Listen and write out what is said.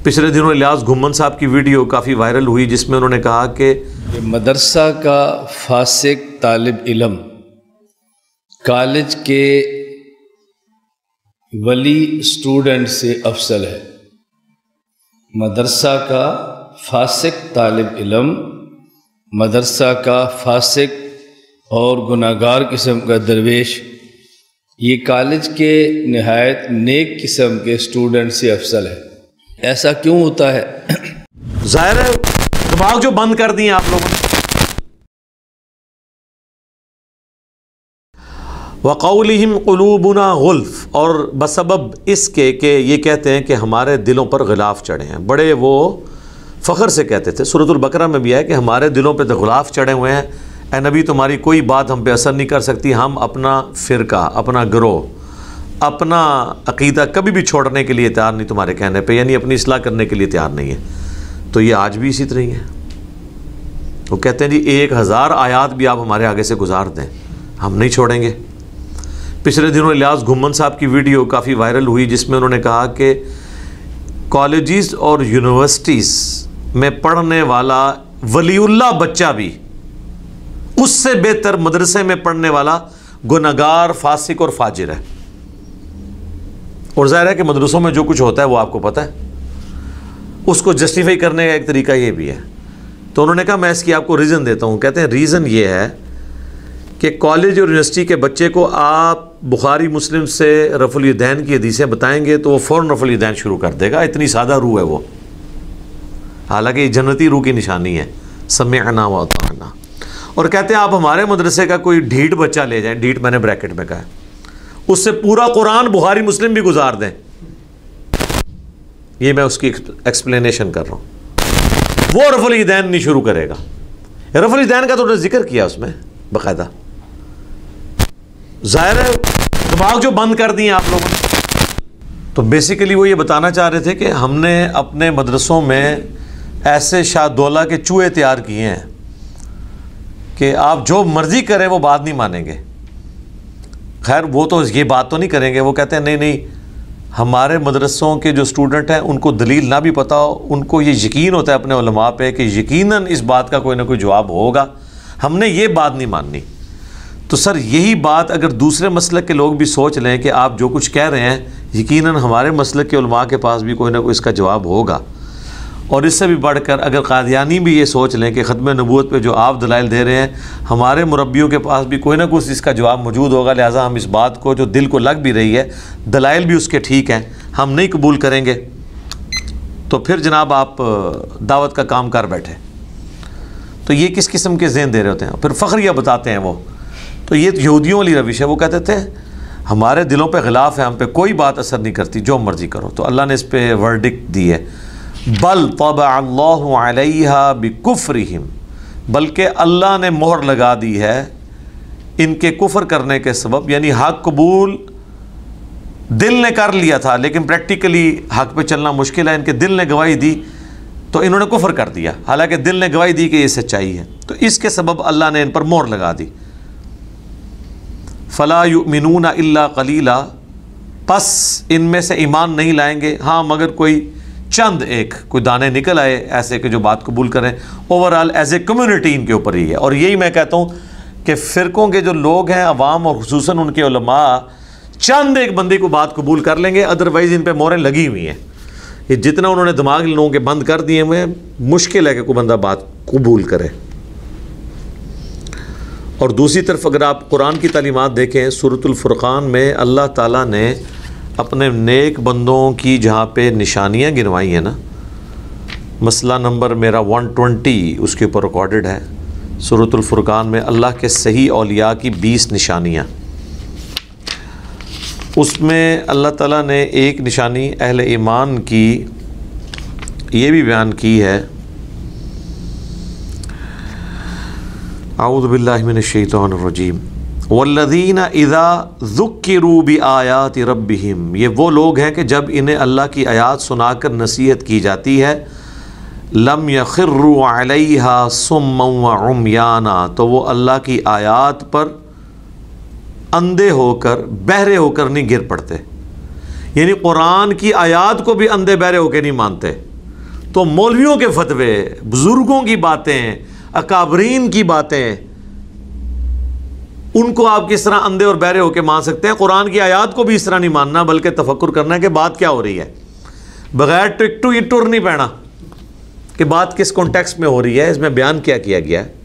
पिछले दिनों इलियास घुम्मन साहब की वीडियो काफ़ी वायरल हुई जिसमें उन्होंने कहा कि मदरसा का फासिक तालिब इल्म कॉलेज के वली स्टूडेंट से अफजल है। मदरसा का फासिक तालिब इल्म मदरसा का फासिक और गुनाहगार किस्म का दरवेश ये कॉलेज के निहायत नेक किस्म के स्टूडेंट से अफजल है। ऐसा क्यों होता है? जाहिर है दिमाग जो बंद कर दिए आप लोगों ने। वक़ौलिहिम क़ुलूबुना गुल्फ़, और बसबब इसके कि ये कहते हैं कि हमारे दिलों पर ग़िलाफ़ चढ़े हैं। बड़े वो फ़ख्र से कहते थे, सूरतुल बकरा में भी है कि हमारे दिलों पे तो ग़िलाफ़ चढ़े हुए हैं, ए नबी तुम्हारी कोई बात हम पे असर नहीं कर सकती, हम अपना फ़िरका, अपना गिरोह, अपना अक़ीदा कभी भी छोड़ने के लिए तैयार नहीं तुम्हारे कहने पे, यानी अपनी इस्लाह करने के लिए तैयार नहीं है। तो ये आज भी इसी तरह ही है। वो कहते हैं जी 1000 आयात भी आप हमारे आगे से गुजार दें, हम नहीं छोड़ेंगे। पिछले दिनों इलियास घुम्मन साहब की वीडियो काफ़ी वायरल हुई जिसमें उन्होंने कहा कि कॉलेजेस और यूनिवर्सिटीज़ में पढ़ने वाला वलीउल्लाह बच्चा भी उससे बेहतर मदरसे में पढ़ने वाला गुनहगार, फासिक और फाजिर है। और ज़ाहिर है कि मदरसों में जो कुछ होता है वो आपको पता है, उसको जस्टिफाई करने का एक तरीका ये भी है। तो उन्होंने कहा मैं इसकी आपको रीज़न देता हूँ। कहते हैं रीज़न ये है कि कॉलेज और यूनिवर्सिटी के बच्चे को आप बुखारी मुस्लिम से रफ़ुल यदैन की हदीसें बताएंगे तो वो फ़ौरन रफ़ुल यदैन शुरू कर देगा, इतनी सादा रूह है वो। हालांकि ये जन्नती रूह की निशानी है, समिअना व अताअना। और कहते हैं आप हमारे मदरसे का कोई ढीठ बच्चा ले जाएं, ढीठ मैंने ब्रैकेट में कहा है, उससे पूरा कुरान बुखारी मुस्लिम भी गुजार दें। ये मैं उसकी एक्सप्लेनेशन कर रहा हूँ। वो रफ़ुल यदैन नहीं शुरू करेगा। रफ़ुल यदैन का तो उन्होंने जिक्र किया उसमें बाकायदा। जाहिर है दिमाग जो बंद कर दिए आप लोगों ने। तो बेसिकली वो ये बताना चाह रहे थे कि हमने अपने मदरसों में ऐसे शाहदौला के चूहे तैयार किए हैं कि आप जो मर्ज़ी करें वो बात नहीं मानेंगे। खैर वो तो ये बात तो नहीं करेंगे, वो कहते हैं नहीं नहीं, हमारे मदरसों के जो स्टूडेंट हैं उनको दलील ना भी पता हो, उनको ये यकीन होता है अपने उलमा पे कि यकीनन इस बात का कोई ना कोई जवाब होगा, हमने ये बात नहीं माननी। तो सर यही बात अगर दूसरे मसलक के लोग भी सोच लें कि आप जो कुछ कह रहे हैं यकीनन हमारे मसलक के उलमा के पास भी कोई ना कोई इसका जवाब होगा। और इससे भी बढ़कर अगर कादियानी भी ये सोच लें कि ख़त्म नबूवत पे जो आप दलाइल दे रहे हैं हमारे मुरब्बियों के पास भी कोई ना कुछ इसका जवाब मौजूद होगा, लिहाजा हम इस बात को जो दिल को लग भी रही है, दलाइल भी उसके ठीक हैं, हम नहीं कबूल करेंगे, तो फिर जनाब आप दावत का काम कर बैठे। तो ये किस किस्म के ज़हन दे रहे होते हैं। फिर फ़ख्रिया बताते हैं वो, तो ये यहूदियों वाली रविश है। वो कहते थे हमारे दिलों पे ख़िलाफ़ है, हम पे कोई बात असर नहीं करती, जो मर्ज़ी करो। तो अल्लाह ने इस पर वर्डिक्ट दी है, बल तबअ अल्लाहु अलैहा बिकुफ्रिहिम, बल्कि अल्लाह ने मोहर लगा दी है इनके कुफ्र करने के सबब। यानी हक़ कबूल दिल ने कर लिया था लेकिन प्रैक्टिकली हक़ पे चलना मुश्किल है। इनके दिल ने गवाही दी तो इन्होंने कुफ्र कर दिया, हालांकि दिल ने गवाही दी कि ये सच्चाई है। तो इसके सबब अल्लाह ने इन पर मोहर लगा दी। फ़ला युमिनूना इल्ला क़लीला, बस इनमें से ईमान नहीं लाएंगे, हाँ मगर कोई चंद एक कोई दाने निकल आए ऐसे कि जो बात कबूल करें। ओवरऑल एज ए कम्युनिटी इनके ऊपर ही है। और यही मैं कहता हूँ कि फ़िरक़ों के जो लोग हैं अवाम और खुसूसन उनके उलमा चंद एक बंदे को बात कबूल कर लेंगे, अदरवाइज़ इन पर मोहरें लगी हुई हैं। ये जितना उन्होंने दिमाग लोगों के बंद कर दिए हुए हैं, मुश्किल है कि कोई बंदा बात कबूल करे। और दूसरी तरफ अगर आप कुरान की तालीमात देखें, सूरतुल फुरक़ान में अल्लाह ताला ने अपने नेक बंदों की जहाँ पे निशानियाँ गिनवाई हैं ना, मसला नंबर मेरा 120 उसके ऊपर रिकॉर्डेड है सूरतुल फुरक़ान में, अल्लाह के सही औलिया की 20 निशानियाँ। उसमें अल्लाह ताला ने एक निशानी अहले ईमान की ये भी बयान की है, आऊज़ु बिल्लाहि मिनश शैतानिर रजीम, वल्लज़ीना इज़ा ज़ुक्किरू बिआयाति रब्बिहिम, ये वो लोग हैं कि जब इन्हें अल्लाह की आयात सुनाकर नसीहत की जाती है, लम यख़िर्रू अलैहा सुम्मन व उम्याना, तो वो अल्लाह की आयात पर अंधे होकर बहरे होकर नहीं गिर पड़ते। यानी कुरान की आयात को भी अंधे बहरे होकर नहीं मानते, तो मौलवियों के फतवे, बुजुर्गों की बातें, अकाबरीन की बातें, उनको आप किस तरह अंधे और बहरे होकर मान सकते हैं। कुरान की आयत को भी इस तरह नहीं मानना, बल्कि तफक्कुर करना है कि बात क्या हो रही है, बगैर टिक टू टुर नहीं पैना कि बात किस कॉन्टेक्स्ट में हो रही है, इसमें बयान क्या किया गया है।